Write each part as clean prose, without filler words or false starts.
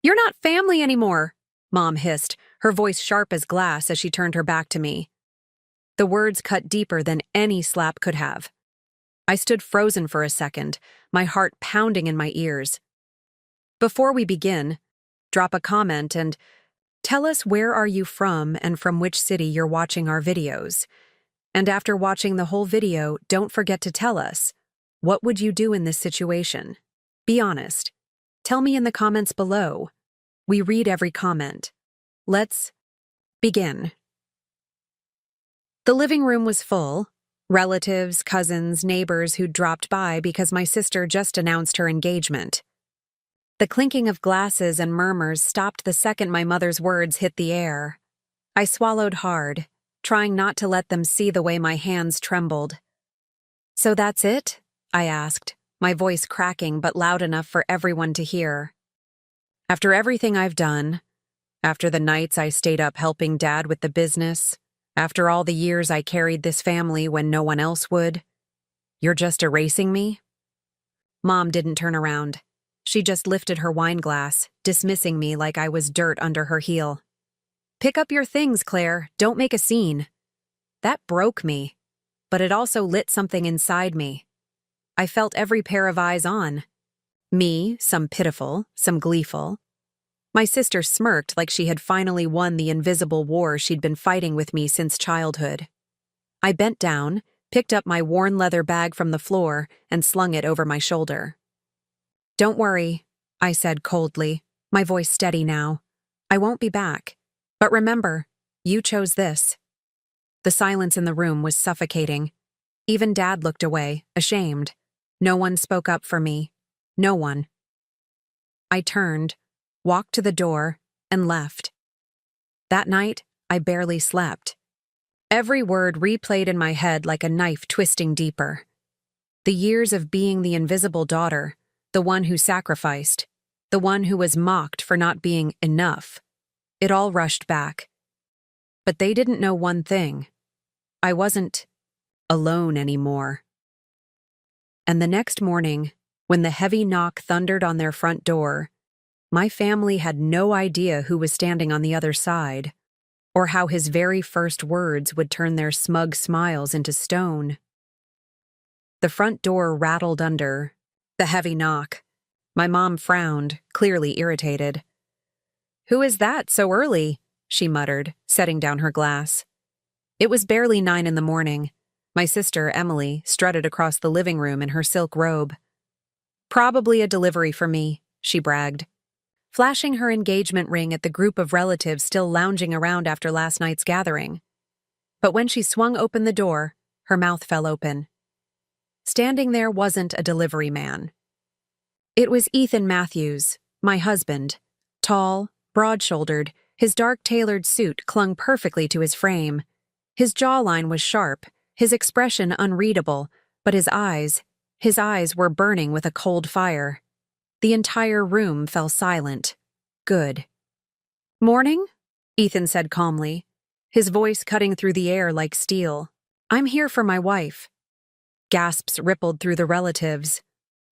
You're not family anymore, Mom hissed, her voice sharp as glass as she turned her back to me. The words cut deeper than any slap could have. I stood frozen for a second, my heart pounding in my ears. Before we begin, drop a comment and tell us where are you from and from which city you're watching our videos. And after watching the whole video, don't forget to tell us, what would you do in this situation? Be honest. Tell me in the comments below. We read every comment. Let's begin. The living room was full. Relatives, cousins, neighbors who'd dropped by because my sister just announced her engagement. The clinking of glasses and murmurs stopped the second my mother's words hit the air. I swallowed hard, trying not to let them see the way my hands trembled. "So that's it?" I asked, my voice cracking but loud enough for everyone to hear. "After everything I've done, after the nights I stayed up helping Dad with the business, after all the years I carried this family when no one else would, you're just erasing me?" Mom didn't turn around. She just lifted her wine glass, dismissing me like I was dirt under her heel. "Pick up your things, Claire. Don't make a scene." That broke me, but it also lit something inside me. I felt every pair of eyes on. Me, some pitiful, some gleeful. My sister smirked like she had finally won the invisible war she'd been fighting with me since childhood. I bent down, picked up my worn leather bag from the floor, and slung it over my shoulder. "Don't worry," I said coldly, my voice steady now. "I won't be back. But remember, you chose this." The silence in the room was suffocating. Even Dad looked away, ashamed. No one spoke up for me. No one. I turned, walked to the door, and left. That night, I barely slept. Every word replayed in my head like a knife twisting deeper. The years of being the invisible daughter, the one who sacrificed, the one who was mocked for not being enough. It all rushed back. But they didn't know one thing. I wasn't alone anymore. And the next morning, when the heavy knock thundered on their front door, my family had no idea who was standing on the other side, or how his very first words would turn their smug smiles into stone. The front door rattled under the heavy knock. My mom frowned, clearly irritated. "Who is that so early?" she muttered, setting down her glass. It was barely 9 in the morning. My sister, Emily, strutted across the living room in her silk robe. "Probably a delivery for me," she bragged, flashing her engagement ring at the group of relatives still lounging around after last night's gathering. But when she swung open the door, her mouth fell open. Standing there wasn't a delivery man. It was Ethan Matthews, my husband, tall, broad-shouldered. His dark tailored suit clung perfectly to his frame. His jawline was sharp, his expression unreadable, but his eyes were burning with a cold fire. The entire room fell silent. Good. "Morning?" Ethan said calmly, his voice cutting through the air like steel. "I'm here for my wife." Gasps rippled through the relatives.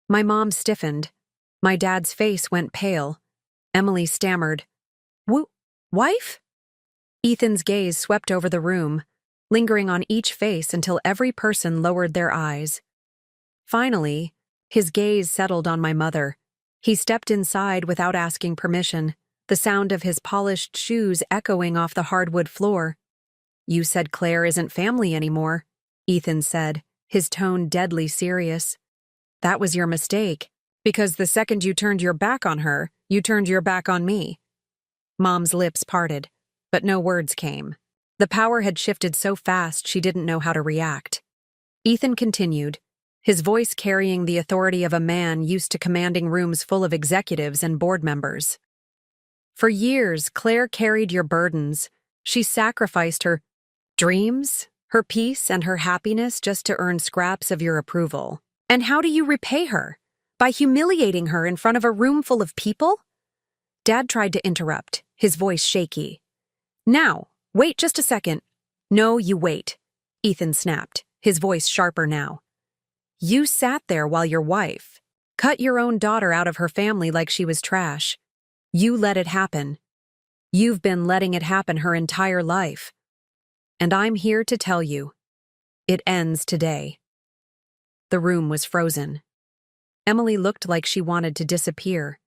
My mom stiffened. My dad's face went pale. Emily stammered, "Wife?" Ethan's gaze swept over the room, lingering on each face until every person lowered their eyes. Finally, his gaze settled on my mother. He stepped inside without asking permission, the sound of his polished shoes echoing off the hardwood floor. "You said Claire isn't family anymore," Ethan said, his tone deadly serious. "That was your mistake, because the second you turned your back on her, you turned your back on me." Mom's lips parted, but no words came. The power had shifted so fast she didn't know how to react. Ethan continued, his voice carrying the authority of a man used to commanding rooms full of executives and board members. "For years, Claire carried your burdens. She sacrificed her dreams, her peace, and her happiness just to earn scraps of your approval. And how do you repay her? By humiliating her in front of a room full of people?" Dad tried to interrupt, his voice shaky. "Now, wait just a second." "No, you wait," Ethan snapped, his voice sharper now. "You sat there while your wife cut your own daughter out of her family like she was trash. You let it happen. You've been letting it happen her entire life. And I'm here to tell you, it ends today. The room was frozen. Emily looked like she wanted to disappear.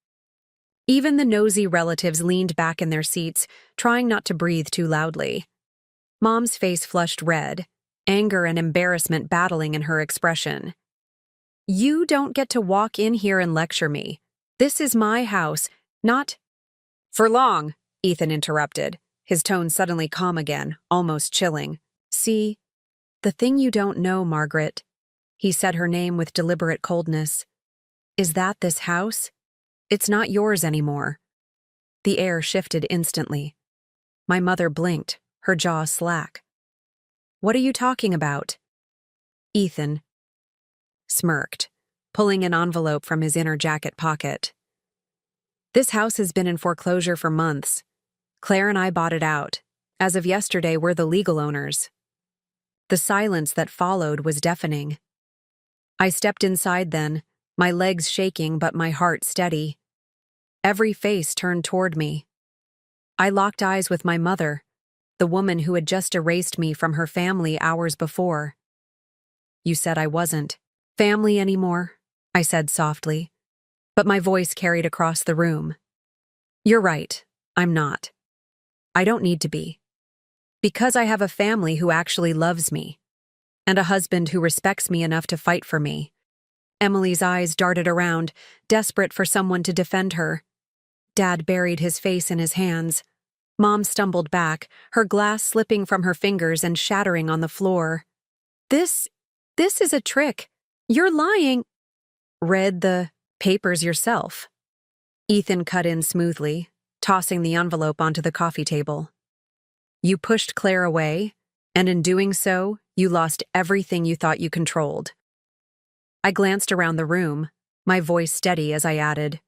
Even the nosy relatives leaned back in their seats, trying not to breathe too loudly. Mom's face flushed red, anger and embarrassment battling in her expression. You don't get to walk in here and lecture me. This is my house, not— For long, Ethan interrupted, his tone suddenly calm again, almost chilling. See, the thing you don't know, Margaret, he said her name with deliberate coldness, is that this house? It's not yours anymore. The air shifted instantly. My mother blinked, her jaw slack. What are you talking about? Ethan smirked, pulling an envelope from his inner jacket pocket. This house has been in foreclosure for months. Claire and I bought it out. As of yesterday, we're the legal owners. The silence that followed was deafening. I stepped inside then, my legs shaking but my heart steady. Every face turned toward me. I locked eyes with my mother, the woman who had just erased me from her family hours before. You said I wasn't family anymore, I said softly, but my voice carried across the room. You're right, I'm not. I don't need to be. Because I have a family who actually loves me, and a husband who respects me enough to fight for me. Emily's eyes darted around, desperate for someone to defend her. Dad buried his face in his hands. Mom stumbled back, her glass slipping from her fingers and shattering on the floor. This is a trick. You're lying. Read the papers yourself. Ethan cut in smoothly, tossing the envelope onto the coffee table. You pushed Claire away, and in doing so, you lost everything you thought you controlled. I glanced around the room, my voice steady as I added,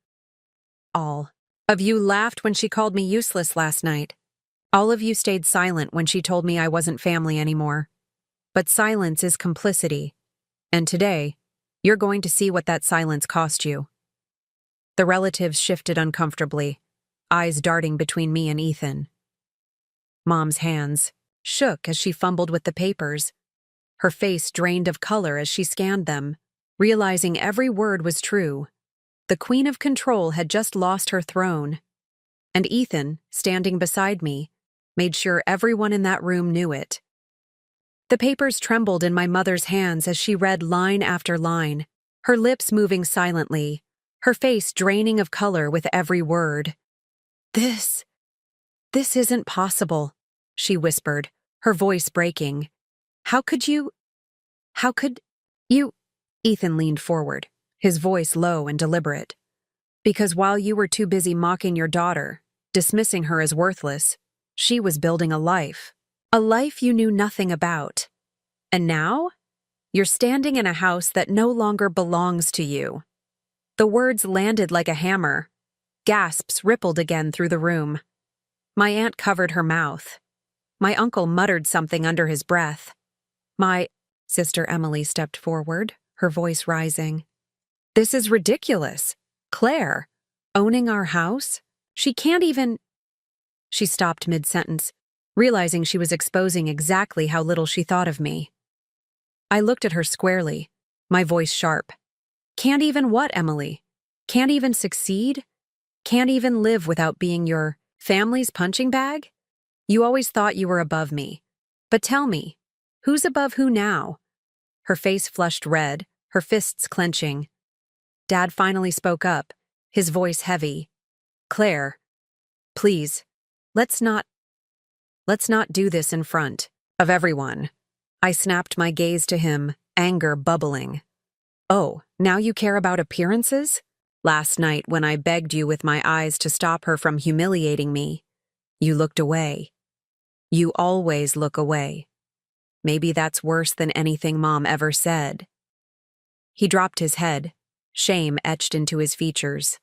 all of you laughed when she called me useless last night. All of you stayed silent when she told me I wasn't family anymore. But silence is complicity, and today, you're going to see what that silence cost you. The relatives shifted uncomfortably, eyes darting between me and Ethan. Mom's hands shook as she fumbled with the papers. Her face drained of color as she scanned them, realizing every word was true. The Queen of Control had just lost her throne. And Ethan, standing beside me, made sure everyone in that room knew it. The papers trembled in my mother's hands as she read line after line, her lips moving silently, her face draining of color with every word. This isn't possible, she whispered, her voice breaking. How could you? Ethan leaned forward, his voice low and deliberate. Because while you were too busy mocking your daughter, dismissing her as worthless, she was building a life you knew nothing about. And now, you're standing in a house that no longer belongs to you. The words landed like a hammer. Gasps rippled again through the room. My aunt covered her mouth. My uncle muttered something under his breath. My sister Emily stepped forward, her voice rising. This is ridiculous. Claire, owning our house? She can't even— She stopped mid-sentence, realizing she was exposing exactly how little she thought of me. I looked at her squarely, my voice sharp. Can't even what, Emily? Can't even succeed? Can't even live without being your family's punching bag? You always thought you were above me. But tell me, who's above who now? Her face flushed red, her fists clenching. Dad finally spoke up, his voice heavy. Claire, please, let's not do this in front of everyone. I snapped my gaze to him, anger bubbling. Oh, now you care about appearances? Last night when I begged you with my eyes to stop her from humiliating me, you looked away. You always look away. Maybe that's worse than anything Mom ever said. He dropped his head, shame etched into his features.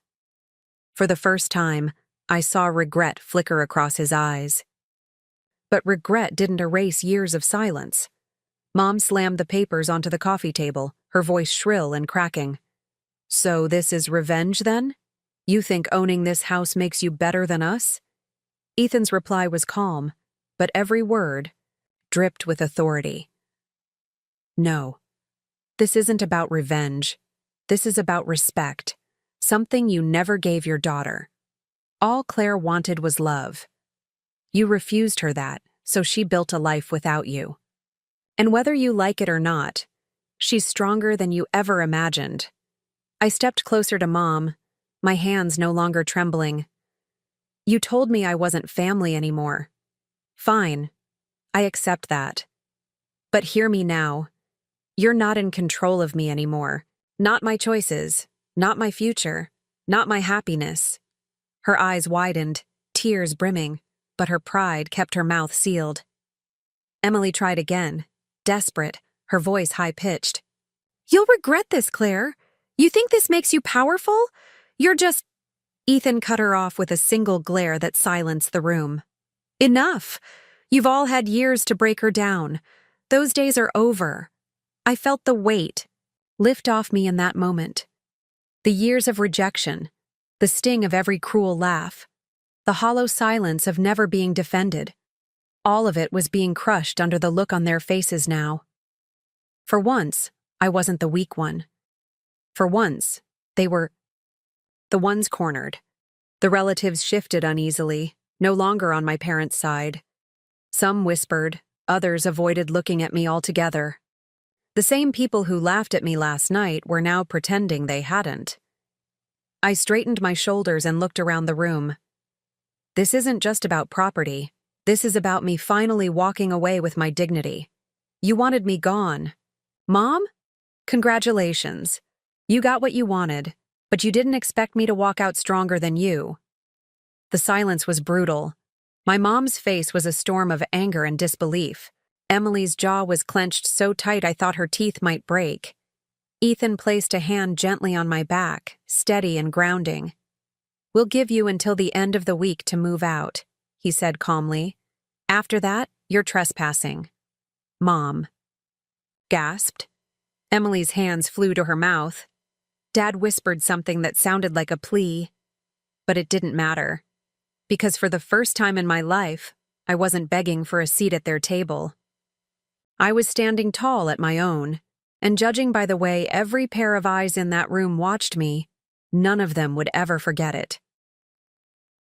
For the first time, I saw regret flicker across his eyes. But regret didn't erase years of silence. Mom slammed the papers onto the coffee table, her voice shrill and cracking. So this is revenge, then? You think owning this house makes you better than us? Ethan's reply was calm, but every word dripped with authority. No, this isn't about revenge. This is about respect, something you never gave your daughter. All Claire wanted was love. You refused her that, so she built a life without you. And whether you like it or not, she's stronger than you ever imagined. I stepped closer to Mom, my hands no longer trembling. You told me I wasn't family anymore. Fine, I accept that. But hear me now. You're not in control of me anymore. Not my choices, not my future, not my happiness. Her eyes widened, tears brimming, but her pride kept her mouth sealed. Emily tried again, desperate, her voice high-pitched. You'll regret this, Claire. You think this makes you powerful? You're just... Ethan cut her off with a single glare that silenced the room. Enough! You've all had years to break her down. Those days are over. I felt the weight lift off me in that moment. The years of rejection, the sting of every cruel laugh, the hollow silence of never being defended. All of it was being crushed under the look on their faces now. For once, I wasn't the weak one. For once, they were the ones cornered. The relatives shifted uneasily, no longer on my parents' side. Some whispered, others avoided looking at me altogether. The same people who laughed at me last night were now pretending they hadn't. I straightened my shoulders and looked around the room. This isn't just about property. This is about me finally walking away with my dignity. You wanted me gone. Mom? Congratulations. You got what you wanted, but you didn't expect me to walk out stronger than you. The silence was brutal. My mom's face was a storm of anger and disbelief. Emily's jaw was clenched so tight I thought her teeth might break. Ethan placed a hand gently on my back, steady and grounding. We'll give you until the end of the week to move out, he said calmly. After that, you're trespassing. Mom gasped. Emily's hands flew to her mouth. Dad whispered something that sounded like a plea, but it didn't matter. Because for the first time in my life, I wasn't begging for a seat at their table. I was standing tall at my own, and judging by the way every pair of eyes in that room watched me, none of them would ever forget it.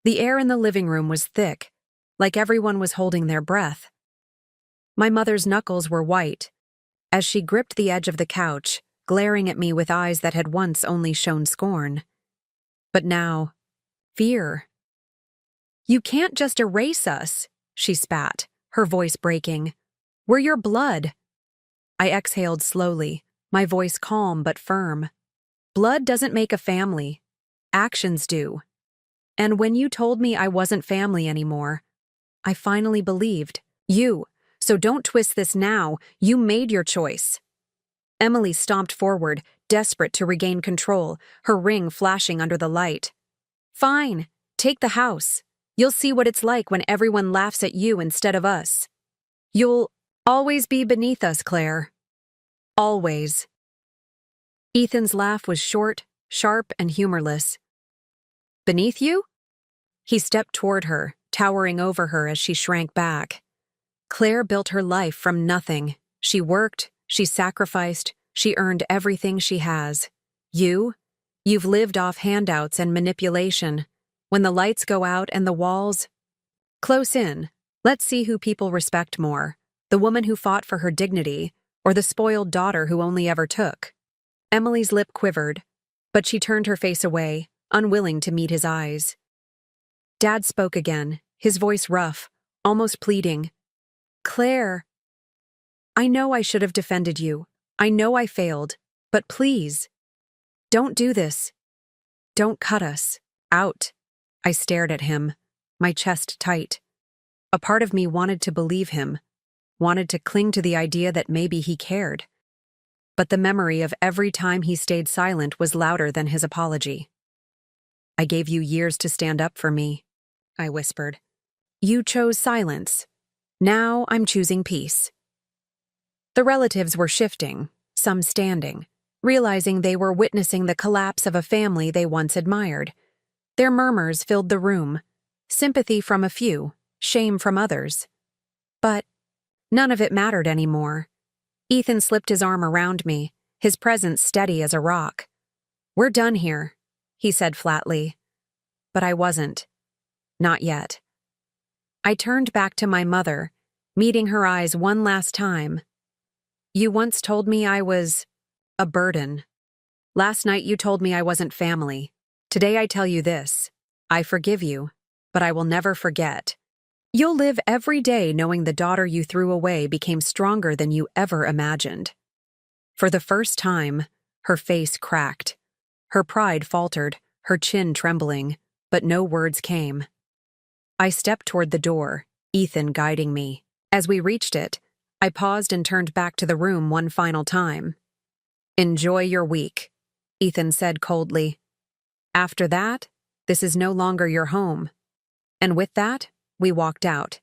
The air in the living room was thick, like everyone was holding their breath. My mother's knuckles were white, as she gripped the edge of the couch, glaring at me with eyes that had once only shown scorn. But now, fear. You can't just erase us, she spat, her voice breaking. We're your blood. I exhaled slowly, my voice calm but firm. Blood doesn't make a family. Actions do. And when you told me I wasn't family anymore, I finally believed. You. So don't twist this now. You made your choice. Emily stomped forward, desperate to regain control, her ring flashing under the light. Fine. Take the house. You'll see what it's like when everyone laughs at you instead of us. You'll always be beneath us, Claire. Always. Ethan's laugh was short, sharp, and humorless. Beneath you? He stepped toward her, towering over her as she shrank back. Claire built her life from nothing. She worked, she sacrificed, she earned everything she has. You've lived off handouts and manipulation. When the lights go out and the walls... Close in. Let's see who people respect more. The woman who fought for her dignity, or the spoiled daughter who only ever took. Emily's lip quivered, but she turned her face away, unwilling to meet his eyes. Dad spoke again, his voice rough, almost pleading. Claire, I know I should have defended you. I know I failed, but please, don't do this. Don't cut us out. I stared at him, my chest tight. A part of me wanted to believe him, wanted to cling to the idea that maybe he cared. But the memory of every time he stayed silent was louder than his apology. I gave you years to stand up for me, I whispered. You chose silence. Now I'm choosing peace. The relatives were shifting, some standing, realizing they were witnessing the collapse of a family they once admired. Their murmurs filled the room, sympathy from a few, shame from others. But none of it mattered anymore. Ethan slipped his arm around me, his presence steady as a rock. "We're done here," he said flatly. But I wasn't. Not yet. I turned back to my mother, meeting her eyes one last time. "You once told me I was a burden. Last night you told me I wasn't family. Today I tell you this. I forgive you, but I will never forget. You'll live every day knowing the daughter you threw away became stronger than you ever imagined." For the first time, her face cracked. Her pride faltered, her chin trembling, but no words came. I stepped toward the door, Ethan guiding me. As we reached it, I paused and turned back to the room one final time. "Enjoy your week," Ethan said coldly. "After that, this is no longer your home." And with that, we walked out.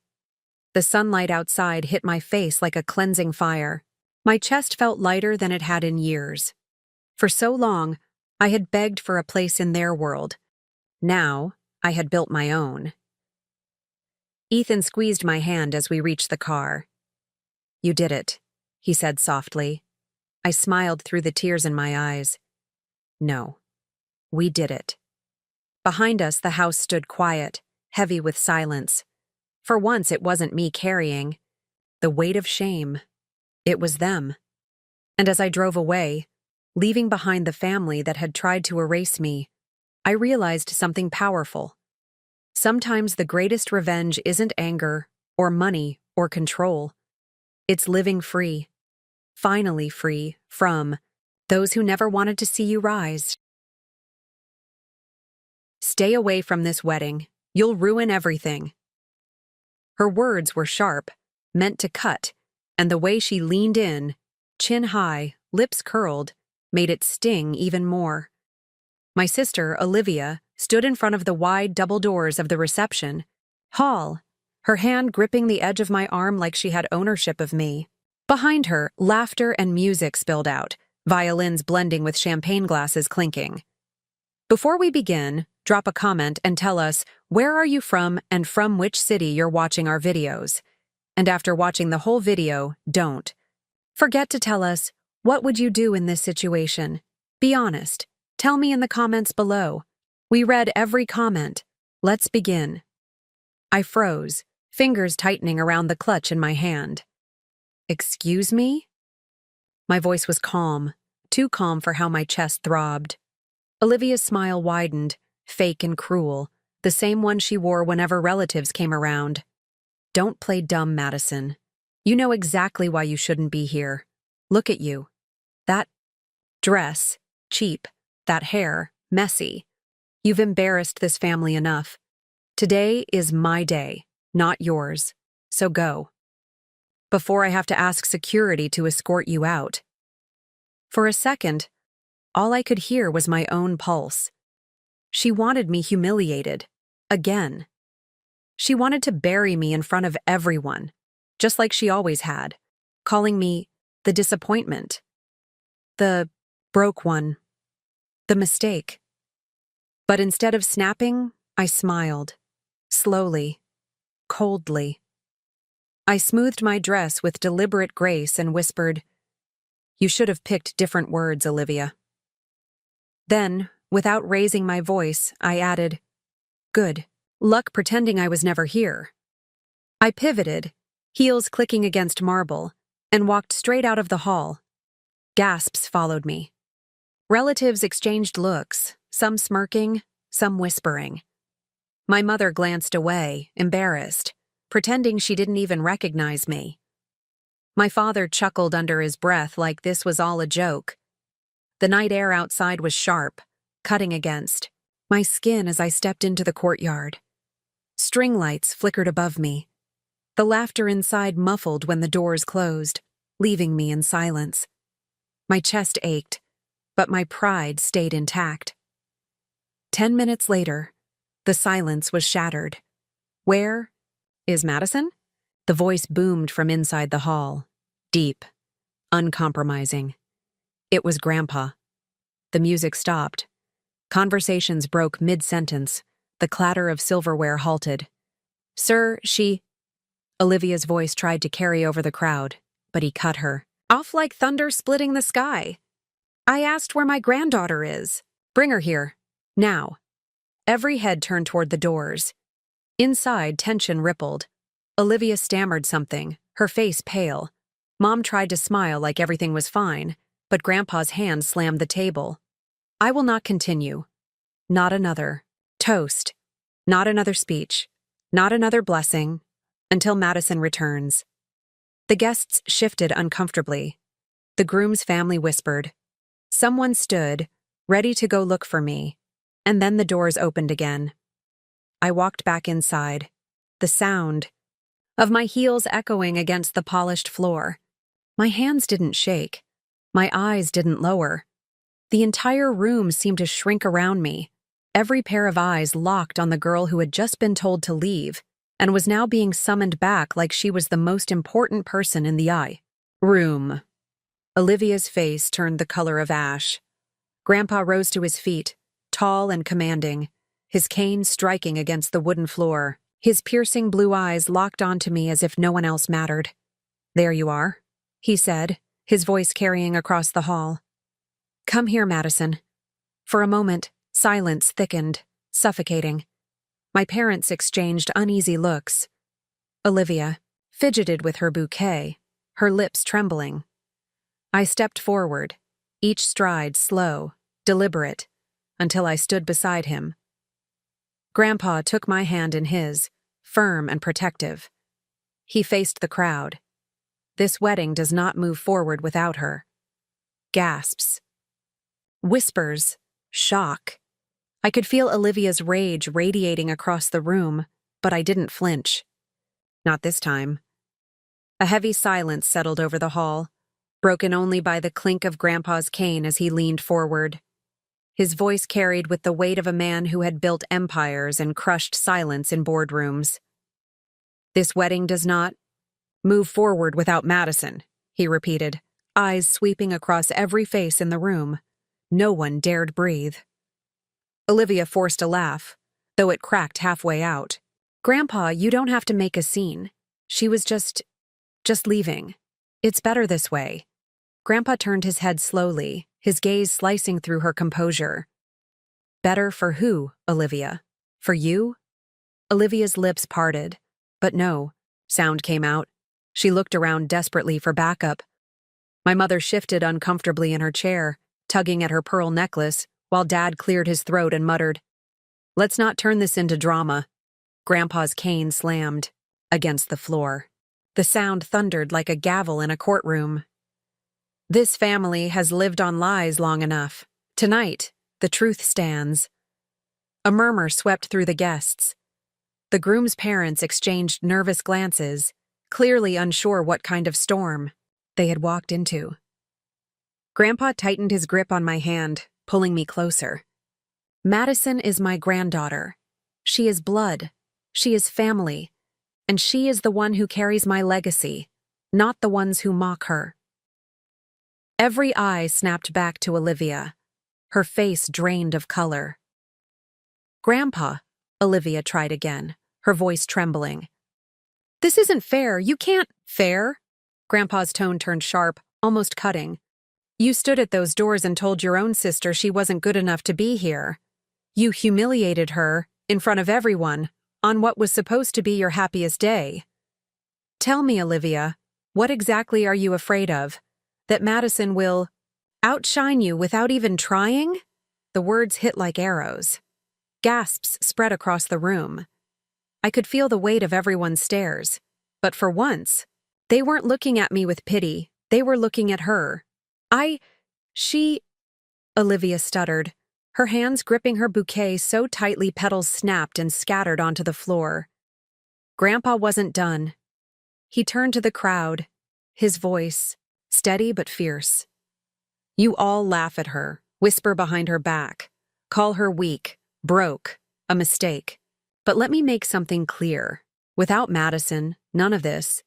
The sunlight outside hit my face like a cleansing fire. My chest felt lighter than it had in years. For so long, I had begged for a place in their world. Now, I had built my own. Ethan squeezed my hand as we reached the car. "You did it," he said softly. I smiled through the tears in my eyes. "No, we did it." Behind us, the house stood quiet, heavy with silence. For once, it wasn't me carrying the weight of shame. It was them. And as I drove away, leaving behind the family that had tried to erase me, I realized something powerful. Sometimes the greatest revenge isn't anger, or money, or control. It's living free, finally free, from those who never wanted to see you rise. "Stay away from this wedding. You'll ruin everything." Her words were sharp, meant to cut, and the way she leaned in, chin high, lips curled, made it sting even more. My sister, Olivia, stood in front of the wide double doors of the reception hall, her hand gripping the edge of my arm like she had ownership of me. Behind her, laughter and music spilled out, violins blending with champagne glasses clinking. Before we begin, drop a comment and tell us where are you from and from which city you're watching our videos. And after watching the whole video, don't forget to tell us, what would you do in this situation? Be honest. Tell me in the comments below. We read every comment. Let's begin. I froze, fingers tightening around the clutch in my hand. "Excuse me?" My voice was calm, too calm for how my chest throbbed. Olivia's smile widened, fake and cruel, the same one she wore whenever relatives came around. "Don't play dumb, Madison. You know exactly why you shouldn't be here. Look at you. That dress, cheap. That hair, messy. You've embarrassed this family enough. Today is my day, not yours. So go. Before I have to ask security to escort you out." For a second, all I could hear was my own pulse. She wanted me humiliated. Again. She wanted to bury me in front of everyone, just like she always had, calling me the disappointment, the broke one, the mistake. But instead of snapping, I smiled. Slowly. Coldly. I smoothed my dress with deliberate grace and whispered, "You should have picked different words, Olivia." Then, without raising my voice, I added, "Good luck pretending I was never here." I pivoted, heels clicking against marble, and walked straight out of the hall. Gasps followed me. Relatives exchanged looks, some smirking, some whispering. My mother glanced away, embarrassed, pretending she didn't even recognize me. My father chuckled under his breath like this was all a joke. The night air outside was sharp, cutting against my skin as I stepped into the courtyard. String lights flickered above me. The laughter inside muffled when the doors closed, leaving me in silence. My chest ached, but my pride stayed intact. 10 minutes later, the silence was shattered. "Where is Madison?" The voice boomed from inside the hall, deep, uncompromising. It was Grandpa. The music stopped. Conversations broke mid-sentence. The clatter of silverware halted. "Sir, she—" Olivia's voice tried to carry over the crowd, but he cut her. "Off like thunder splitting the sky. I asked where my granddaughter is. Bring her here. Now." Every head turned toward the doors. Inside, tension rippled. Olivia stammered something, her face pale. Mom tried to smile like everything was fine, but Grandpa's hand slammed the table. "I will not continue. Not another toast. Not another speech. Not another blessing. Until Madison returns." The guests shifted uncomfortably. The groom's family whispered. Someone stood, ready to go look for me, and then the doors opened again. I walked back inside, the sound of my heels echoing against the polished floor. My hands didn't shake. My eyes didn't lower. The entire room seemed to shrink around me, every pair of eyes locked on the girl who had just been told to leave and was now being summoned back like she was the most important person in the room. Olivia's face turned the color of ash. Grandpa rose to his feet, tall and commanding, his cane striking against the wooden floor. His piercing blue eyes locked onto me as if no one else mattered. "There you are," he said, his voice carrying across the hall. "Come here, Madison." For a moment, silence thickened, suffocating. My parents exchanged uneasy looks. Olivia fidgeted with her bouquet, her lips trembling. I stepped forward, each stride slow, deliberate, until I stood beside him. Grandpa took my hand in his, firm and protective. He faced the crowd. "This wedding does not move forward without her." Gasps. Whispers. Shock. I could feel Olivia's rage radiating across the room, but I didn't flinch. Not this time. A heavy silence settled over the hall, broken only by the clink of Grandpa's cane as he leaned forward. His voice carried with the weight of a man who had built empires and crushed silence in boardrooms. "This wedding does not move forward without Madison," he repeated, eyes sweeping across every face in the room. No one dared breathe. Olivia forced a laugh, though it cracked halfway out. "Grandpa, you don't have to make a scene. She was just leaving. It's better this way." Grandpa turned his head slowly, his gaze slicing through her composure. "Better for who, Olivia? For you?" Olivia's lips parted, but no sound came out. She looked around desperately for backup. My mother shifted uncomfortably in her chair, tugging at her pearl necklace, while Dad cleared his throat and muttered, "Let's not turn this into drama." Grandpa's cane slammed against the floor. The sound thundered like a gavel in a courtroom. "This family has lived on lies long enough. Tonight, the truth stands." A murmur swept through the guests. The groom's parents exchanged nervous glances, clearly unsure what kind of storm they had walked into. Grandpa tightened his grip on my hand, pulling me closer. "Madison is my granddaughter. She is blood. She is family. And she is the one who carries my legacy, not the ones who mock her." Every eye snapped back to Olivia, her face drained of color. "Grandpa," Olivia tried again, her voice trembling. "This isn't fair. You can't—" "Fair?" Grandpa's tone turned sharp, almost cutting. "You stood at those doors and told your own sister she wasn't good enough to be here. You humiliated her, in front of everyone, on what was supposed to be your happiest day. Tell me, Olivia, what exactly are you afraid of? That Madison will outshine you without even trying?" The words hit like arrows. Gasps spread across the room. I could feel the weight of everyone's stares, but for once, they weren't looking at me with pity, they were looking at her. She, Olivia stuttered, her hands gripping her bouquet so tightly petals snapped and scattered onto the floor. Grandpa wasn't done. He turned to the crowd, his voice steady but fierce. "You all laugh at her, whisper behind her back, call her weak, broke, a mistake. But let me make something clear. Without Madison, none of this."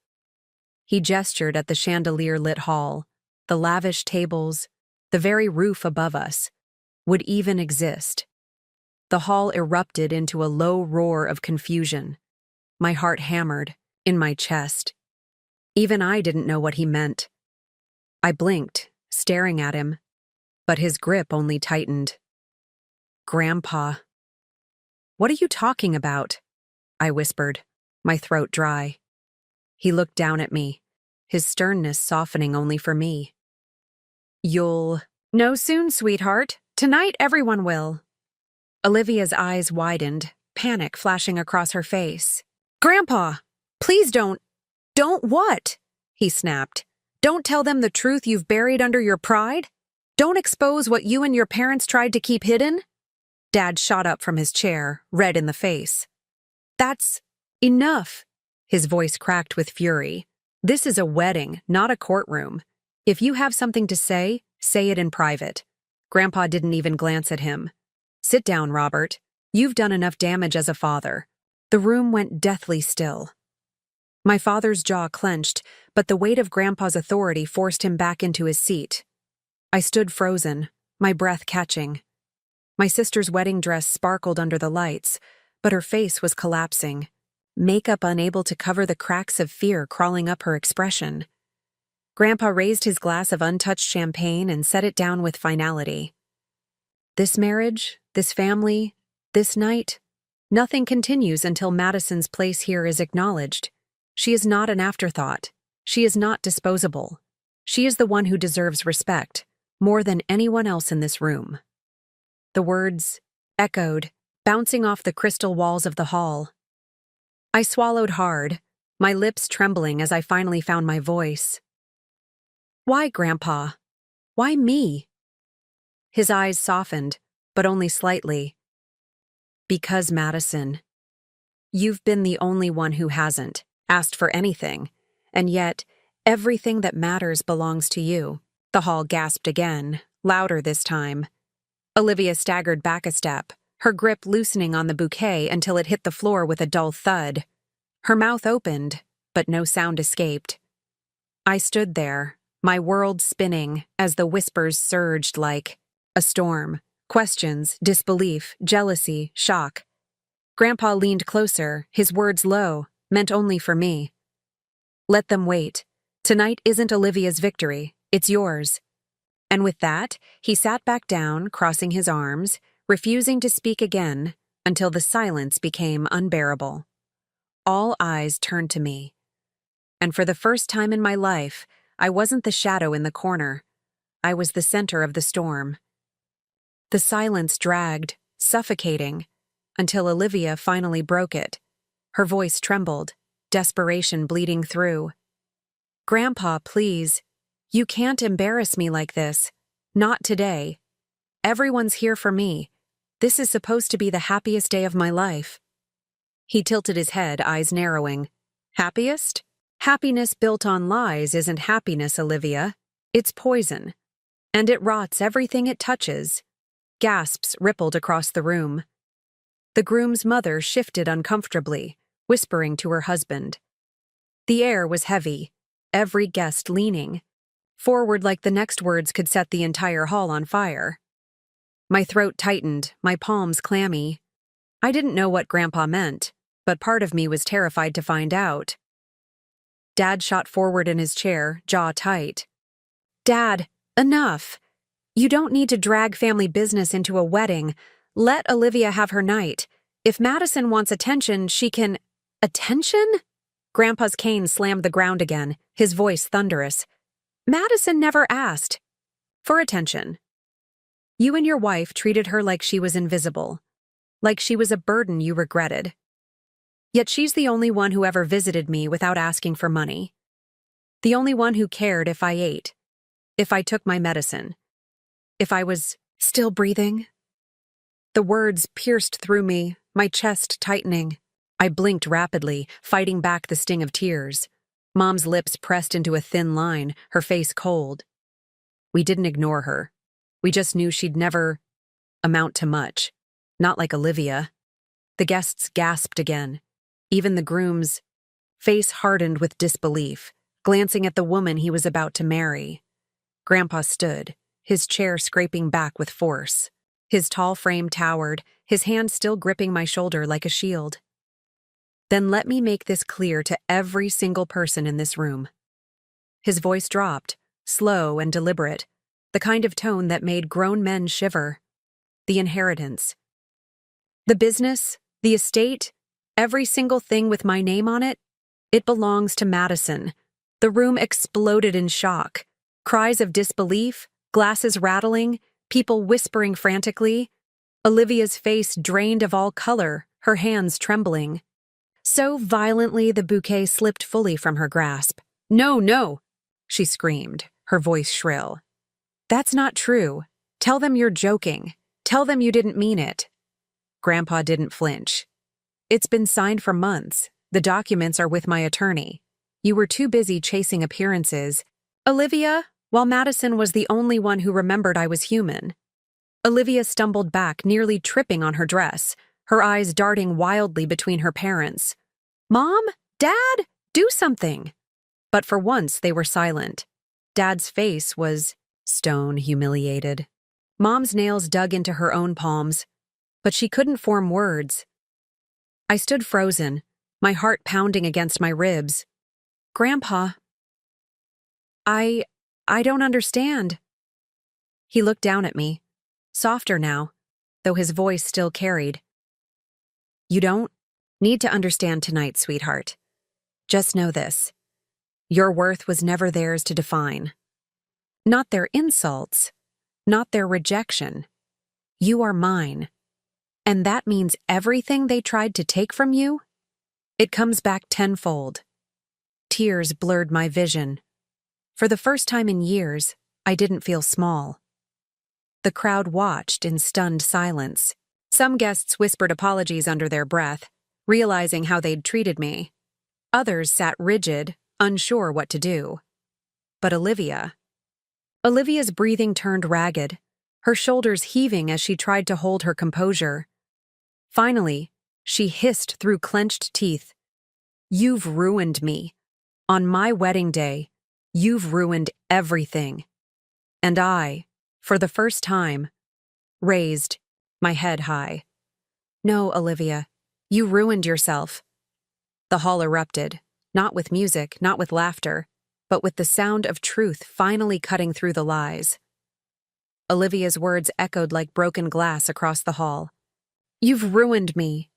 He gestured at the chandelier-lit hall, the lavish tables, the very roof above us, would even exist. The hall erupted into a low roar of confusion. My heart hammered in my chest. Even I didn't know what he meant. I blinked, staring at him, but his grip only tightened. "Grandpa." "What are you talking about?" I whispered, my throat dry. He looked down at me, his sternness softening only for me. "You'll know soon, sweetheart. Tonight everyone will." Olivia's eyes widened, panic flashing across her face. "Grandpa, please don't what?" he snapped. "Don't tell them the truth you've buried under your pride? Don't expose what you and your parents tried to keep hidden?" Dad shot up from his chair, red in the face. "That's enough." His voice cracked with fury. "This is a wedding, not a courtroom. If you have something to say it in private." Grandpa didn't even glance at him. "Sit down, Robert. You've done enough damage as a father." The room went deathly still. My father's jaw clenched, but the weight of Grandpa's authority forced him back into his seat. I stood frozen, my breath catching. My sister's wedding dress sparkled under the lights, but her face was collapsing, makeup unable to cover the cracks of fear crawling up her expression. Grandpa raised his glass of untouched champagne and set it down with finality. "This marriage, this family, this night, nothing continues until Madison's place here is acknowledged. She is not an afterthought. She is not disposable. She is the one who deserves respect, more than anyone else in this room." The words echoed, bouncing off the crystal walls of the hall. I swallowed hard, my lips trembling as I finally found my voice. "Why, Grandpa? Why me?" His eyes softened, but only slightly. "Because, Madison, you've been the only one who hasn't asked for anything, and yet everything that matters belongs to you." The hall gasped again, louder this time. Olivia staggered back a step, her grip loosening on the bouquet until it hit the floor with a dull thud. Her mouth opened, but no sound escaped. I stood there, my world spinning as the whispers surged like a storm. Questions, disbelief, jealousy, shock. Grandpa leaned closer, his words low, meant only for me. "Let them wait. Tonight isn't Olivia's victory, it's yours." And with that, he sat back down, crossing his arms, refusing to speak again until the silence became unbearable. All eyes turned to me. And for the first time in my life, I wasn't the shadow in the corner. I was the center of the storm. The silence dragged, suffocating, until Olivia finally broke it. Her voice trembled, desperation bleeding through. "Grandpa, please. You can't embarrass me like this. Not today. Everyone's here for me. This is supposed to be the happiest day of my life." He tilted his head, eyes narrowing. "Happiest? Happiness built on lies isn't happiness, Olivia. It's poison. And it rots everything it touches." Gasps rippled across the room. The groom's mother shifted uncomfortably, whispering to her husband. The air was heavy, every guest leaning forward like the next words could set the entire hall on fire. My throat tightened, my palms clammy. I didn't know what Grandpa meant, but part of me was terrified to find out. Dad shot forward in his chair, jaw tight. "Dad, enough. You don't need to drag family business into a wedding. Let Olivia have her night. If Madison wants attention, she can—" "Attention?" Grandpa's cane slammed the ground again, his voice thunderous. "Madison never asked for attention. You and your wife treated her like she was invisible, like she was a burden you regretted. Yet she's the only one who ever visited me without asking for money. The only one who cared if I ate, if I took my medicine, if I was still breathing." The words pierced through me, my chest tightening. I blinked rapidly, fighting back the sting of tears. Mom's lips pressed into a thin line, her face cold. We didn't ignore her. We just knew she'd never amount to much. Not like Olivia. The guests gasped again. Even the groom's face hardened with disbelief, glancing at the woman he was about to marry. Grandpa stood, his chair scraping back with force. His tall frame towered, his hand still gripping my shoulder like a shield. Then let me make this clear to every single person in this room. His voice dropped, slow and deliberate, the kind of tone that made grown men shiver. The inheritance. The business, the estate, every single thing with my name on it, it belongs to Madison. The room exploded in shock. Cries of disbelief, glasses rattling, people whispering frantically. Olivia's face drained of all color, her hands trembling. So violently the bouquet slipped fully from her grasp. "No, no!" she screamed, her voice shrill. "That's not true. Tell them you're joking. Tell them you didn't mean it." Grandpa didn't flinch. "It's been signed for months. The documents are with my attorney. You were too busy chasing appearances." "Olivia," while Madison was the only one who remembered I was human. Olivia stumbled back, nearly tripping on her dress, her eyes darting wildly between her parents. "Mom? Dad? Do something!" But for once they were silent. Dad's face was stone humiliated. Mom's nails dug into her own palms, but she couldn't form words. I stood frozen, my heart pounding against my ribs. "Grandpa, I don't understand." He looked down at me, softer now, though his voice still carried. "You don't need to understand tonight, sweetheart. Just know this. Your worth was never theirs to define. Not their insults, not their rejection. You are mine. And that means everything they tried to take from you, it comes back tenfold." Tears blurred my vision. For the first time in years, I didn't feel small. The crowd watched in stunned silence. Some guests whispered apologies under their breath, realizing how they'd treated me. Others sat rigid, unsure what to do. But Olivia's breathing turned ragged, her shoulders heaving as she tried to hold her composure. Finally, she hissed through clenched teeth, "You've ruined me. On my wedding day, you've ruined everything." And I, for the first time, raised my head high. "No, Olivia, you ruined yourself." The hall erupted, not with music, not with laughter, but with the sound of truth finally cutting through the lies. Olivia's words echoed like broken glass across the hall. "You've ruined me."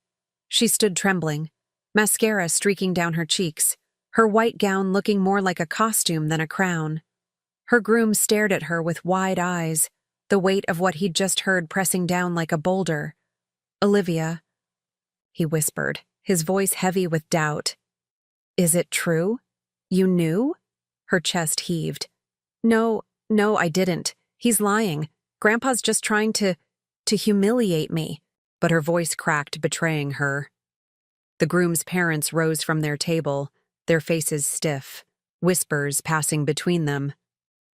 She stood trembling, mascara streaking down her cheeks, her white gown looking more like a costume than a crown. Her groom stared at her with wide eyes, the weight of what he'd just heard pressing down like a boulder. "Olivia," he whispered, his voice heavy with doubt. "Is it true? You knew?" Her chest heaved. No, I didn't. He's lying. Grandpa's just trying to humiliate me." But her voice cracked, betraying her. The groom's parents rose from their table, their faces stiff, whispers passing between them.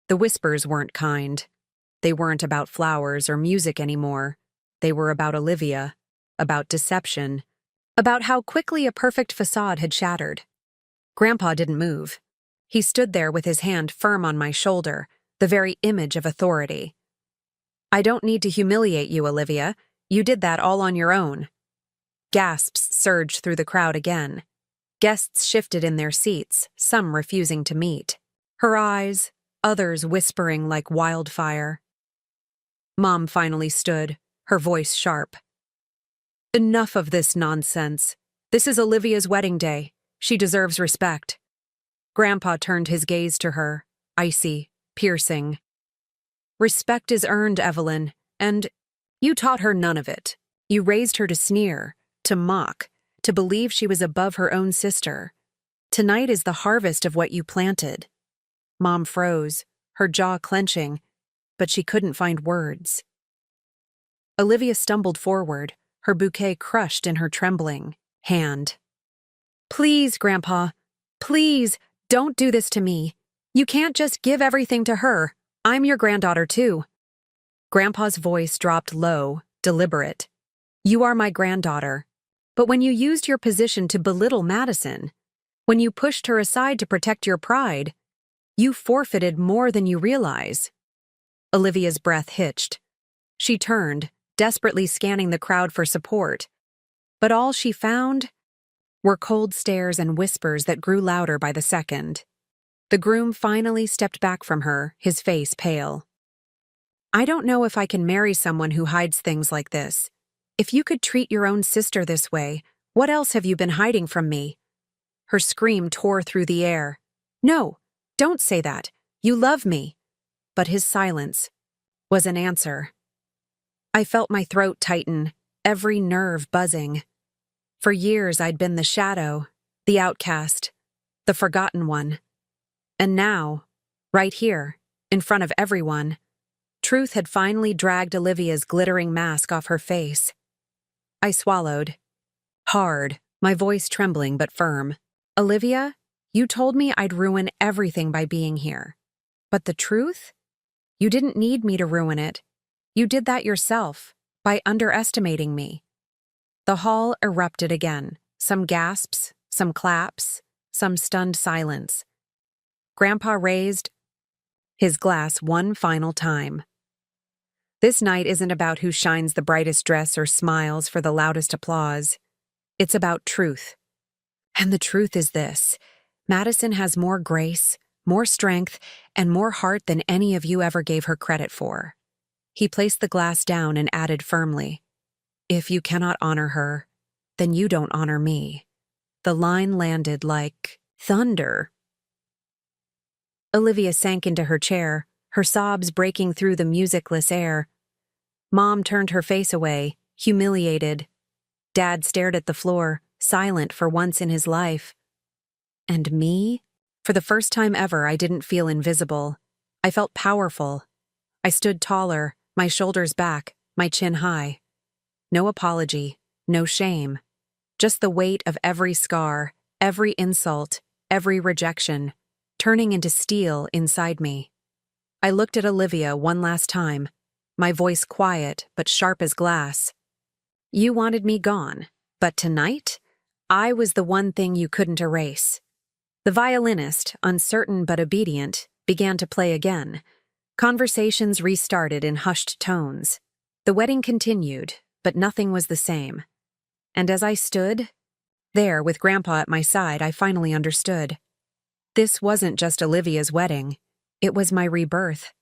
The whispers weren't kind. They weren't about flowers or music anymore. They were about Olivia, about deception, about how quickly a perfect facade had shattered. Grandpa didn't move. He stood there with his hand firm on my shoulder, the very image of authority. "I don't need to humiliate you, Olivia. You did that all on your own." Gasps surged through the crowd again. Guests shifted in their seats, some refusing to meet. Her eyes, others whispering like wildfire. Mom finally stood, her voice sharp. "Enough of this nonsense. This is Olivia's wedding day. She deserves respect." Grandpa turned his gaze to her, icy, piercing. "Respect is earned, Evelyn, and you taught her none of it. You raised her to sneer, to mock, to believe she was above her own sister. Tonight is the harvest of what you planted." Mom froze, her jaw clenching, but she couldn't find words. Olivia stumbled forward, her bouquet crushed in her trembling hand. "Please, Grandpa, please, don't do this to me. You can't just give everything to her. I'm your granddaughter, too." Grandpa's voice dropped low, deliberate. "You are my granddaughter. But when you used your position to belittle Madison, when you pushed her aside to protect your pride, you forfeited more than you realize." Olivia's breath hitched. She turned, desperately scanning the crowd for support. But all she found were cold stares and whispers that grew louder by the second. The groom finally stepped back from her, his face pale. "I don't know if I can marry someone who hides things like this. If you could treat your own sister this way, what else have you been hiding from me?" Her scream tore through the air. "No, don't say that. You love me." But his silence was an answer. I felt my throat tighten, every nerve buzzing. For years I'd been the shadow, the outcast, the forgotten one. And now, right here, in front of everyone, truth had finally dragged Olivia's glittering mask off her face. I swallowed. Hard, my voice trembling but firm. "Olivia, you told me I'd ruin everything by being here. But the truth? You didn't need me to ruin it. You did that yourself, by underestimating me." The hall erupted again. Some gasps, some claps, some stunned silence. Grandpa raised his glass one final time. This night isn't about who shines the brightest dress or smiles for the loudest applause. It's about truth. And the truth is this: Madison has more grace, more strength, and more heart than any of you ever gave her credit for. He placed the glass down and added firmly, "If you cannot honor her, then you don't honor me." The line landed like thunder. Olivia sank into her chair, her sobs breaking through the musicless air. Mom turned her face away, humiliated. Dad stared at the floor, silent for once in his life. And me? For the first time ever, I didn't feel invisible. I felt powerful. I stood taller, my shoulders back, my chin high. No apology, no shame. Just the weight of every scar, every insult, every rejection, turning into steel inside me. I looked at Olivia one last time, my voice quiet but sharp as glass. "You wanted me gone, but tonight, I was the one thing you couldn't erase." The violinist, uncertain but obedient, began to play again. Conversations restarted in hushed tones. The wedding continued, but nothing was the same. And as I stood there with Grandpa at my side, I finally understood. This wasn't just Olivia's wedding. It was my rebirth.